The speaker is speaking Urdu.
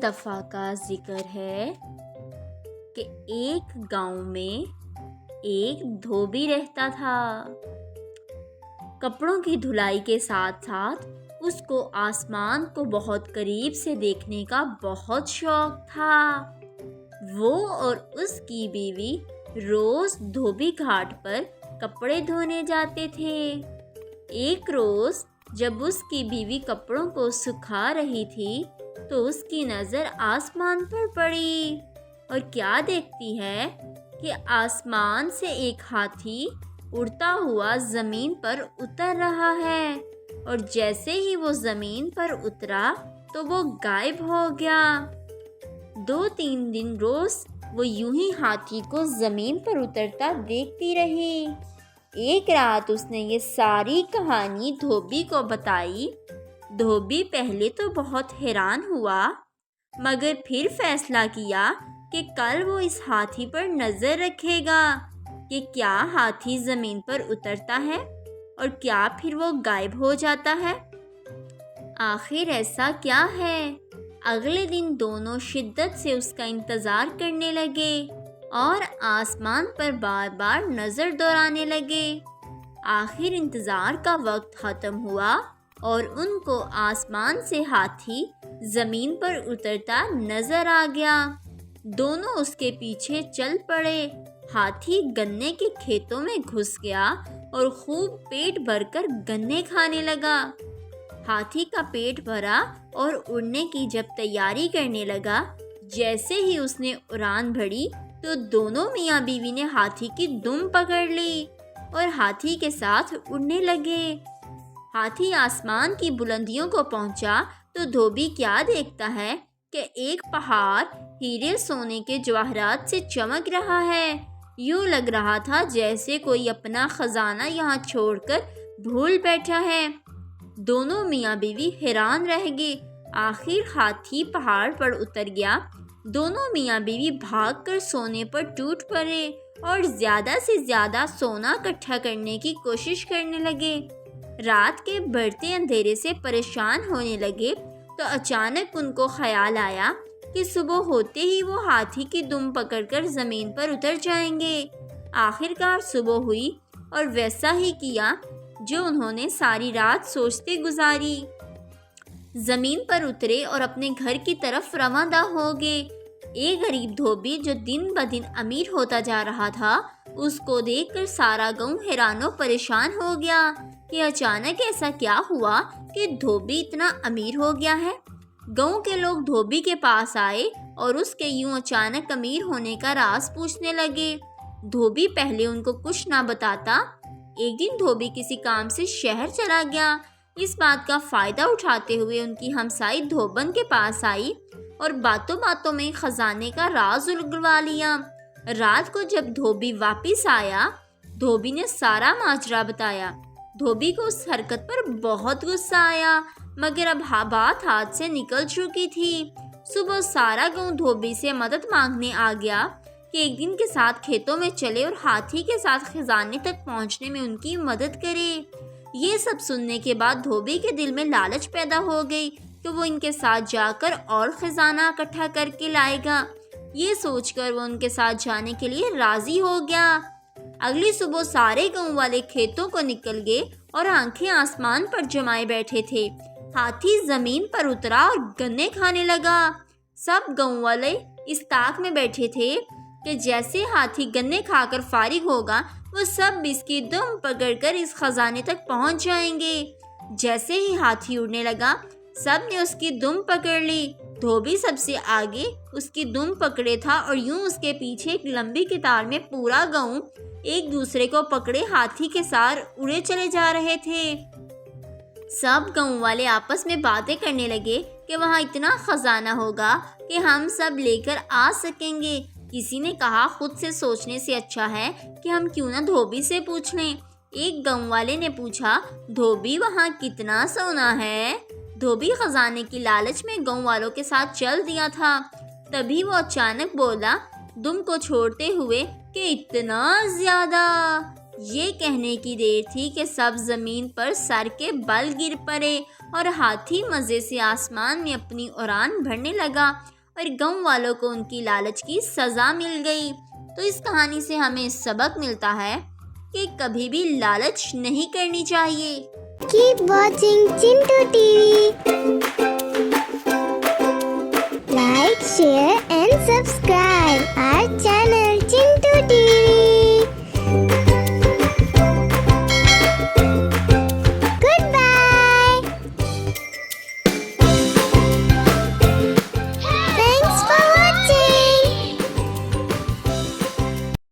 دفعہ کا ذکر ہے کہ ایک گاؤں میں ایک دھوبی رہتا تھا۔ کپڑوں کی دھلائی کے ساتھ ساتھ اس کو آسمان کو بہت قریب سے دیکھنے کا بہت شوق تھا۔ وہ اور اس کی بیوی روز دھوبی گھاٹ پر کپڑے دھونے جاتے تھے۔ ایک روز جب اس کی بیوی کپڑوں کو سکھا رہی تھی تو اس کی نظر آسمان پر پڑی اور کیا دیکھتی ہے کہ آسمان سے ایک ہاتھی اڑتا ہوا زمین پر اتر رہا ہے، اور جیسے ہی وہ زمین پر اترا تو وہ غائب ہو گیا۔ 2-3 دن روز وہ یوں ہی ہاتھی کو زمین پر اترتا دیکھتی رہی۔ ایک رات اس نے یہ ساری کہانی دھوبی کو بتائی۔ دھوبی پہلے تو بہت حیران ہوا، مگر پھر فیصلہ کیا کہ کل وہ اس ہاتھی پر نظر رکھے گا کہ کیا ہاتھی زمین پر اترتا ہے اور کیا پھر وہ غائب ہو جاتا ہے۔ آخر ایسا کیا ہے؟ اگلے دن دونوں شدت سے اس کا انتظار کرنے لگے اور آسمان پر بار بار نظر دوڑانے لگے۔ آخر انتظار کا وقت ختم ہوا اور ان کو آسمان سے ہاتھی زمین پر اترتا نظر آ گیا۔ دونوں اس کے پیچھے چل پڑے۔ ہاتھی گنے کے کھیتوں میں گھس گیا اور خوب پیٹ بھر کر گنے کھانے لگا۔ ہاتھی کا پیٹ بھرا اور اڑنے کی جب تیاری کرنے لگا، جیسے ہی اس نے اڑان بھری تو دونوں میاں بیوی نے ہاتھی کی دم پکڑ لی اور ہاتھی کے ساتھ اڑنے لگے۔ ہاتھی آسمان کی بلندیوں کو پہنچا تو دھوبی کیا دیکھتا ہے کہ ایک پہاڑ ہیرے سونے کے جواہرات سے چمک رہا ہے۔ یوں لگ رہا تھا جیسے کوئی اپنا خزانہ یہاں چھوڑ کر بھول بیٹھا ہے۔ دونوں میاں بیوی حیران رہ گئے۔ آخر ہاتھی پہاڑ پر اتر گیا۔ دونوں میاں بیوی بھاگ کر سونے پر ٹوٹ پڑے اور زیادہ سے زیادہ سونا اکٹھا کرنے کی کوشش کرنے لگے۔ رات کے بڑھتے اندھیرے سے پریشان ہونے لگے تو اچانک ان کو خیال آیا کہ صبح ہوتے ہی وہ ہاتھی کی دم پکڑ کر زمین پر اتر جائیں گے۔ آخرکار صبح ہوئی اور ویسا ہی کیا جو انہوں نے ساری رات سوچتے گزاری۔ زمین پر اترے اور اپنے گھر کی طرف رواں ہو گئے۔ ایک غریب دھوبی جو دن بدن امیر ہوتا جا رہا تھا، اس کو دیکھ کر سارا گاؤں حیران و پریشان ہو گیا کہ اچانک ایسا کیا ہوا کہ دھوبی اتنا امیر ہو گیا ہے۔ گاؤں کے لوگ دھوبی کے پاس آئے اور اس کے یوں اچانک امیر ہونے کا راز پوچھنے لگے۔ دھوبی پہلے ان کو کچھ نہ بتاتا۔ ایک دن دھوبی کسی کام سے شہر چلا گیا۔ اس بات کا فائدہ اٹھاتے ہوئے ان کی ہمسائی دھوبن کے پاس آئی اور باتوں باتوں میں خزانے کا راز اگلوا لیا۔ رات کو جب دھوبی واپس آیا، دھوبی نے سارا ماجرا بتایا۔ دھوبی کو اس حرکت پر بہت غصہ آیا، مگر اب بات ہاتھ سے نکل چکی تھی۔ صبح سارا گاؤں دھوبی سے مدد مانگنے آ گیا کہ ایک دن کے ساتھ کھیتوں میں چلے اور ہاتھی کے ساتھ خزانے تک پہنچنے میں ان کی مدد کرے۔ یہ سب سننے کے بعد دھوبی کے دل میں لالچ پیدا ہو گئی کہ وہ ان کے ساتھ جا کر اور خزانہ اکٹھا کر کے لائے گا۔ یہ سوچ کر وہ ان کے ساتھ جانے کے لیے راضی ہو گیا۔ اگلی صبح سارے گاؤں والے کھیتوں کو نکل گئے اور آنکھیں آسمان پر جمائے بیٹھے تھے۔ ہاتھی زمین پر اترا اور گنے کھانے لگا۔ سب گاؤں والے اس طاق میں بیٹھے تھے کہ جیسے ہاتھی گنے کھا کر فارغ ہوگا، وہ سب اس کی دم پکڑ کر اس خزانے تک پہنچ جائیں گے۔ جیسے ہی ہاتھی اڑنے لگا، سب نے اس کی دم پکڑ لی۔ دھوبی سب سے آگے اس کی دم پکڑے تھا اور یوں اس کے پیچھے ایک لمبی قطار میں پورا گاؤں ایک دوسرے کو پکڑے ہاتھی کے ساتھ اڑے چلے جا رہے تھے۔ سب گاؤں والے آپس میں باتیں کرنے لگے کہ وہاں اتنا خزانہ ہوگا کہ ہم سب لے کر آ سکیں گے۔ کسی نے کہا خود سے سوچنے سے اچھا ہے کہ ہم کیوں نہ دھوبی سے پوچھ لیں۔ ایک گاؤں والے نے پوچھا، دھوبی وہاں کتنا سونا ہے؟ دھوبی خزانے کی لالچ میں گاؤں والوں کے ساتھ چل دیا تھا۔ تبھی وہ اچانک بولا، دم کو چھوڑتے ہوئے، کہ اتنا زیادہ؟ یہ کہنے کی دیر تھی کہ سب زمین پر سر کے بل گر پڑے اور ہاتھی مزے سے آسمان میں اپنی اڑان بھرنے لگا اور گاؤں والوں کو ان کی لالچ کی سزا مل گئی۔ تو اس کہانی سے ہمیں سبق ملتا ہے کہ کبھی بھی لالچ نہیں کرنی چاہیے۔ Keep watching Chintu TV. Like, share and subscribe our channel.